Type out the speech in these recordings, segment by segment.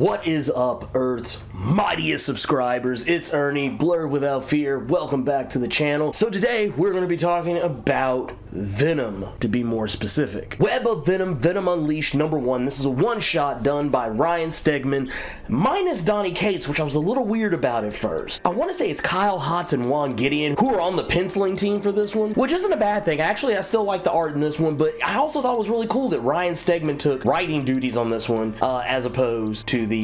What is up, Earth's mightiest subscribers? It's Ernie, Blerd without fear. Welcome back to the channel. So today we're going to be talking about Venom, to be more specific. Web of Venom, Venom Unleashed #1. This is a one-shot done by Ryan Stegman, minus Donnie Cates, which I was a little weird about at first. I want to say it's Kyle Hotz and Juan Gideon who are on the penciling team for this one, which isn't a bad thing. Actually, I still like the art in this one, but I also thought it was really cool that Ryan Stegman took writing duties on this one as opposed to the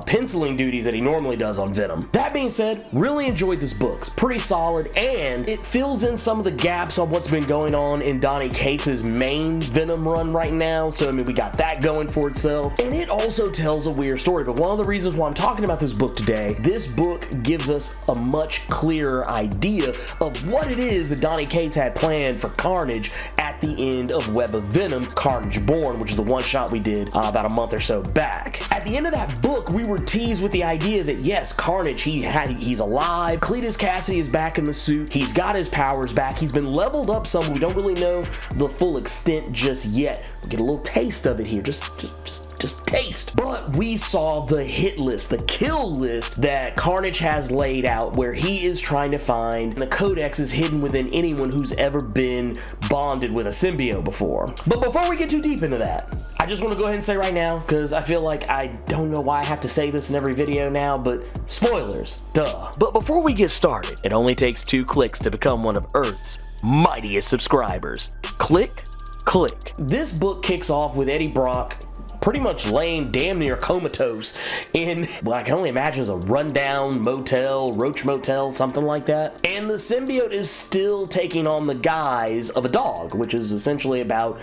penciling duties that he normally does on Venom. That being said, really enjoyed this book. It's pretty solid, and it fills in some of the gaps on what's been going on in Donnie Cates' main Venom run right now. So I mean, we got that going for itself, and it also tells a weird story. But one of the reasons why I'm talking about this book today, this book gives us a much clearer idea of what it is that Donnie Cates had planned for Carnage at the end of Web of Venom, Carnage Born, which is the one shot we did about a month or so back. At the end of that book, we were teased with the idea that yes, Carnage, he's alive. Cletus Cassidy is back in the suit. He's got his powers back. He's been leveled up some. We don't really know the full extent just yet. We'll get a little taste of it here. Just taste. But we saw the hit list, the kill list that Carnage has laid out, where he is trying to find the codex is hidden within anyone who's ever been bonded with a symbiote before. But before we get too deep into that, I just want to go ahead and say right now, because I feel like I don't know why I have to say this in every video now, but spoilers, duh. But before we get started, it only takes 2 clicks to become one of Earth's mightiest subscribers. Click, click. This book kicks off with Eddie Brock pretty much laying damn near comatose in what I can only imagine is a rundown motel, roach motel, something like that. And the symbiote is still taking on the guise of a dog, which is essentially about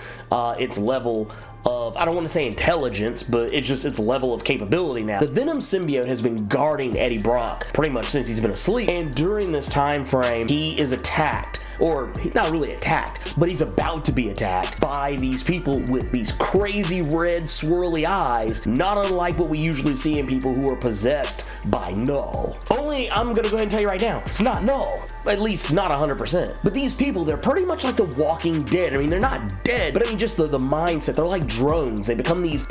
its level of, I don't want to say intelligence, but it's just its level of capability now. The Venom symbiote has been guarding Eddie Brock pretty much since he's been asleep, and during this time frame, he is attacked, or not really attacked, but he's about to be attacked by these people with these crazy red swirly eyes, not unlike what we usually see in people who are possessed by Null. Only, I'm gonna go ahead and tell you right now, it's not Null. At least not 100%. But these people, they're pretty much like the Walking Dead. I mean, they're not dead, but I mean, just the mindset. They're like drones. They become these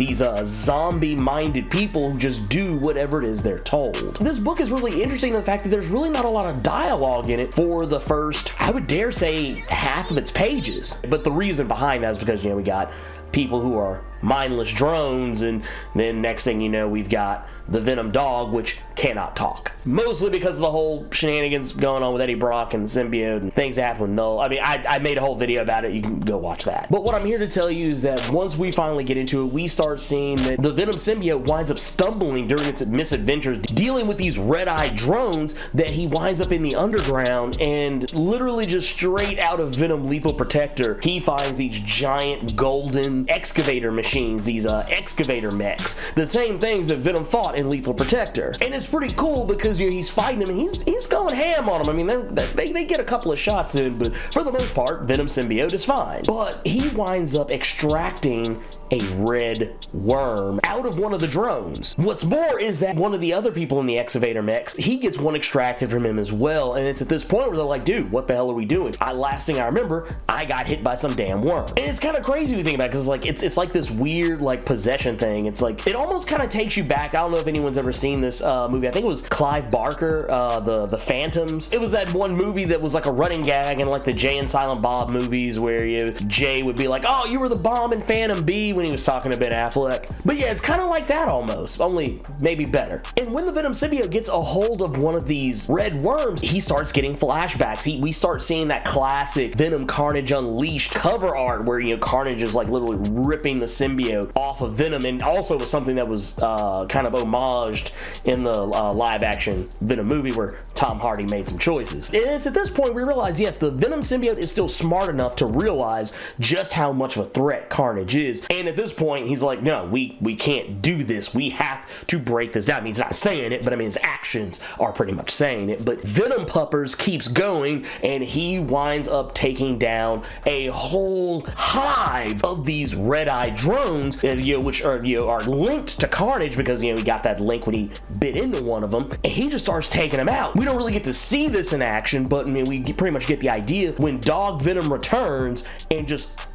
zombie-minded people who just do whatever it is they're told. This book is really interesting in the fact that there's really not a lot of dialogue in it for the first, I would dare say, half of its pages. But the reason behind that is because, you know, we got people who are mindless drones, and then next thing you know, we've got the Venom dog, which cannot talk. Mostly because of the whole shenanigans going on with Eddie Brock and the symbiote and things that happen with Null. I mean, I made a whole video about it. You can go watch that. But what I'm here to tell you is that once we finally get into it, we start seeing that the Venom symbiote winds up stumbling during its misadventures, dealing with these red-eyed drones, that he winds up in the underground, and literally just straight out of Venom Lethal Protector, he finds these giant golden excavator machines, these excavator mechs, the same things that Venom fought in Lethal Protector. And it's pretty cool because, you know, he's fighting them and he's going ham on them. I mean, they get a couple of shots in, but for the most part, Venom symbiote is fine. But he winds up extracting a red worm out of one of the drones. What's more is that one of the other people in the excavator mechs, he gets one extracted from him as well, and it's at this point where they're like, dude, what the hell are we doing? Last thing I remember, I got hit by some damn worm. And it's kind of crazy when you think about it, because like it's like this weird like possession thing. It's like, it almost kind of takes you back. I don't know if anyone's ever seen this movie. I think it was Clive Barker, the Phantoms. It was that one movie that was like a running gag in like the Jay and Silent Bob movies, where Jay would be like, oh, you were the bomb in Phantom B, when he was talking to Ben Affleck. But yeah, it's kind of like that almost, only maybe better. And when the Venom symbiote gets a hold of one of these red worms, he starts getting flashbacks. We start seeing that classic Venom Carnage Unleashed cover art where, you know, Carnage is like literally ripping the symbiote off of Venom, and also was something that was kind of homaged in the live action Venom movie where Tom Hardy made some choices. And it's at this point we realize, yes, the Venom symbiote is still smart enough to realize just how much of a threat Carnage is, and at this point he's like, no, we can't do this. We have to break this down. I mean, he's not saying it, but I mean, his actions are pretty much saying it. But Venom Puppers keeps going, and he winds up taking down a whole hive of these red-eyed drones, which are linked to Carnage, because he got that link when he bit into one of them, and he just starts taking them out. We don't really get to see this in action, but I mean, we pretty much get the idea when Dog Venom returns and just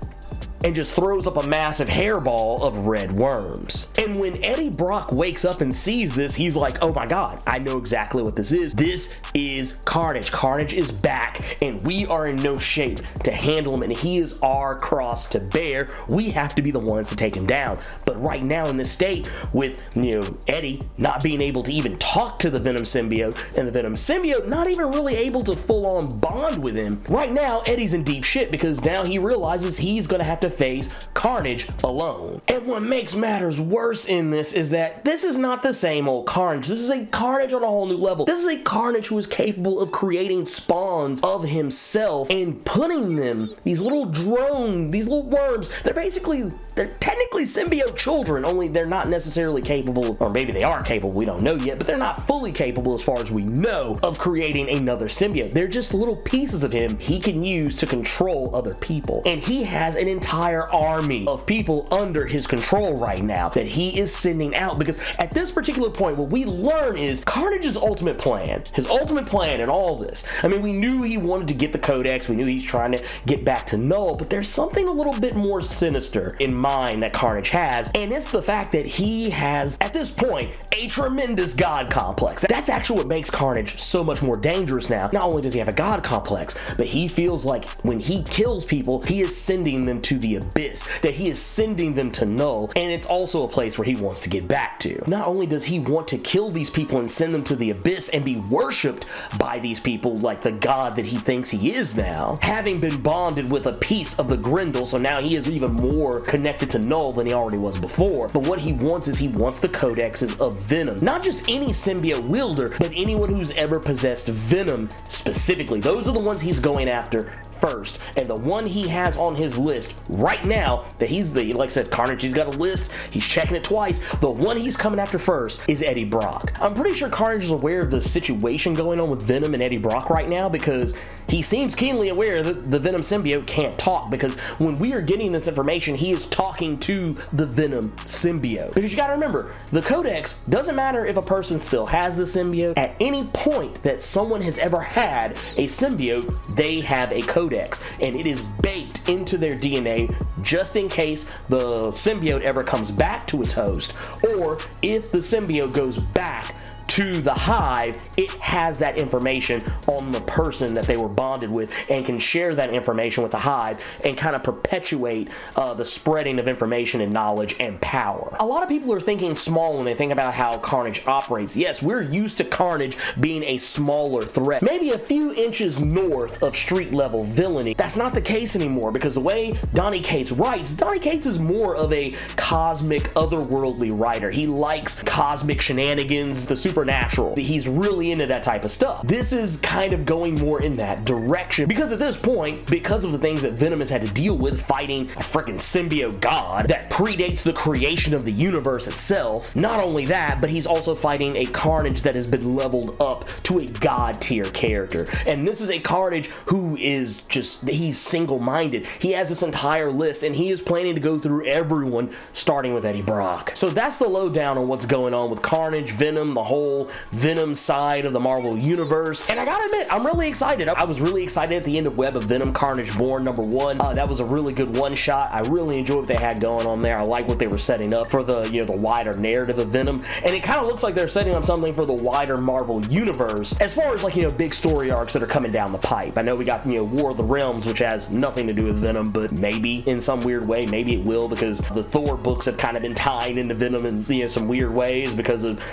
and just throws up a massive hairball of red worms. And when Eddie Brock wakes up and sees this, he's like, oh my god, I know exactly what this is. This is Carnage. Carnage is back, and we are in no shape to handle him, and he is our cross to bear. We have to be the ones to take him down. But right now in this state, with Eddie not being able to even talk to the Venom symbiote, and the Venom symbiote not even really able to full-on bond with him, right now Eddie's in deep shit because now he realizes he's gonna have to face Carnage alone. And what makes matters worse in this is that this is not the same old Carnage. This is a Carnage on a whole new level. This is a Carnage who is capable of creating spawns of himself and putting them, these little drones, these little worms, they're technically symbiote children, only they're not necessarily capable, or maybe they are capable, we don't know yet, but they're not fully capable as far as we know of creating another symbiote. They're just little pieces of him he can use to control other people. And he has an entire army of people under his control right now that he is sending out, because at this particular point, what we learn is Carnage's ultimate plan, his ultimate plan in all this. I mean, we knew he wanted to get the Codex, we knew he's trying to get back to Null, but there's something a little bit more sinister in mind that Carnage has, and it's the fact that he has, at this point, a tremendous god complex. That's actually what makes Carnage so much more dangerous now. Not only does he have a god complex, but he feels like when he kills people, he is sending them to the abyss, that he is sending them to Null, and it's also a place where he wants to get back to. Not only does he want to kill these people and send them to the abyss and be worshipped by these people like the god that he thinks he is now, having been bonded with a piece of the Grendel, so now he is even more connected to Null than he already was before. But what he wants is he wants the codexes of Venom. Not just any symbiote wielder, but anyone who's ever possessed Venom specifically. Those are the ones he's going after first, and the one he has on his list right now, that he's like I said, Carnage, he's got a list, he's checking it twice, the one he's coming after first is Eddie Brock. I'm pretty sure Carnage is aware of the situation going on with Venom and Eddie Brock right now, because he seems keenly aware that the Venom symbiote can't talk, because when we are getting this information, he is talking to the Venom symbiote. Because you gotta remember, the Codex doesn't matter if a person still has the symbiote. At any point that someone has ever had a symbiote, they have a Codex, and it is baked into their DNA just in case the symbiote ever comes back to its host, or if the symbiote goes back to the hive, it has that information on the person that they were bonded with and can share that information with the hive and kind of perpetuate the spreading of information and knowledge and power. A lot of people are thinking small when they think about how Carnage operates. Yes, we're used to Carnage being a smaller threat, maybe a few inches north of street level villainy. That's not the case anymore, because the way Donny Cates writes, Donny Cates is more of a cosmic, otherworldly writer. He likes cosmic shenanigans, the supernatural. He's really into that type of stuff. This is kind of going more in that direction, because at this point, because of the things that Venom has had to deal with fighting a freaking symbiote god that predates the creation of the universe itself, not only that, but he's also fighting a Carnage that has been leveled up to a god tier character. And this is a Carnage who is just, he's single-minded. He has this entire list, and he is planning to go through everyone, starting with Eddie Brock. So that's the lowdown on what's going on with Carnage, Venom, the whole Venom side of the Marvel Universe. And I gotta admit, I'm really excited. I was really excited at the end of Web of Venom, Carnage Born #1. That was a really good one-shot. I really enjoyed what they had going on there. I like what they were setting up for the, the wider narrative of Venom. And it kind of looks like they're setting up something for the wider Marvel Universe, as far as like, big story arcs that are coming down the pipe. I know we got, War of the Realms, which has nothing to do with Venom, but maybe in some weird way, maybe it will, because the Thor books have kind of been tied into Venom in, some weird ways because of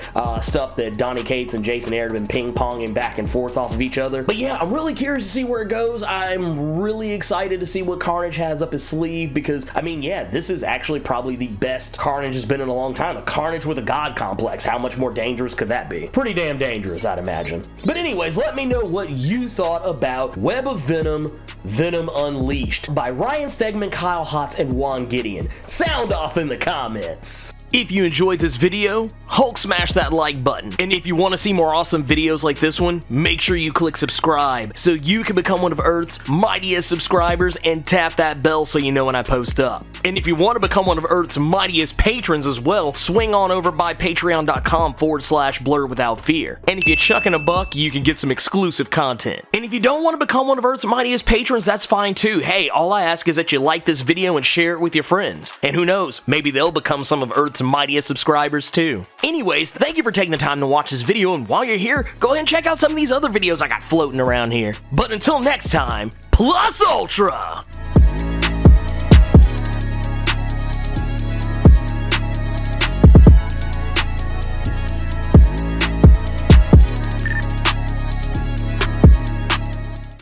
stuff that Donny Cates and Jason Aaron have been ping-ponging back and forth off of each other. But yeah, I'm really curious to see where it goes. I'm really excited to see what Carnage has up his sleeve, because, I mean, yeah, this is actually probably the best Carnage has been in a long time. A Carnage with a god complex. How much more dangerous could that be? Pretty damn dangerous, I'd imagine. But anyways, let me know what you thought about Web of Venom, Venom Unleashed by Ryan Stegman, Kyle Hotz, and Juan Gideon. Sound off in the comments. If you enjoyed this video, Hulk smash that like button. And if you want to see more awesome videos like this one, make sure you click subscribe so you can become one of Earth's mightiest subscribers and tap that bell so you know when I post up. And if you want to become one of Earth's mightiest patrons as well, swing on over by patreon.com/blerdwithoutfear. And if you chuck in a buck, you can get some exclusive content. And if you don't want to become one of Earth's mightiest patrons, that's fine too. Hey, all I ask is that you like this video and share it with your friends. And who knows, maybe they'll become some of Earth's mightiest subscribers too. Anyways, thank you for taking the time to watch this video, and while you're here, go ahead and check out some of these other videos I got floating around here. But until next time, Plus Ultra!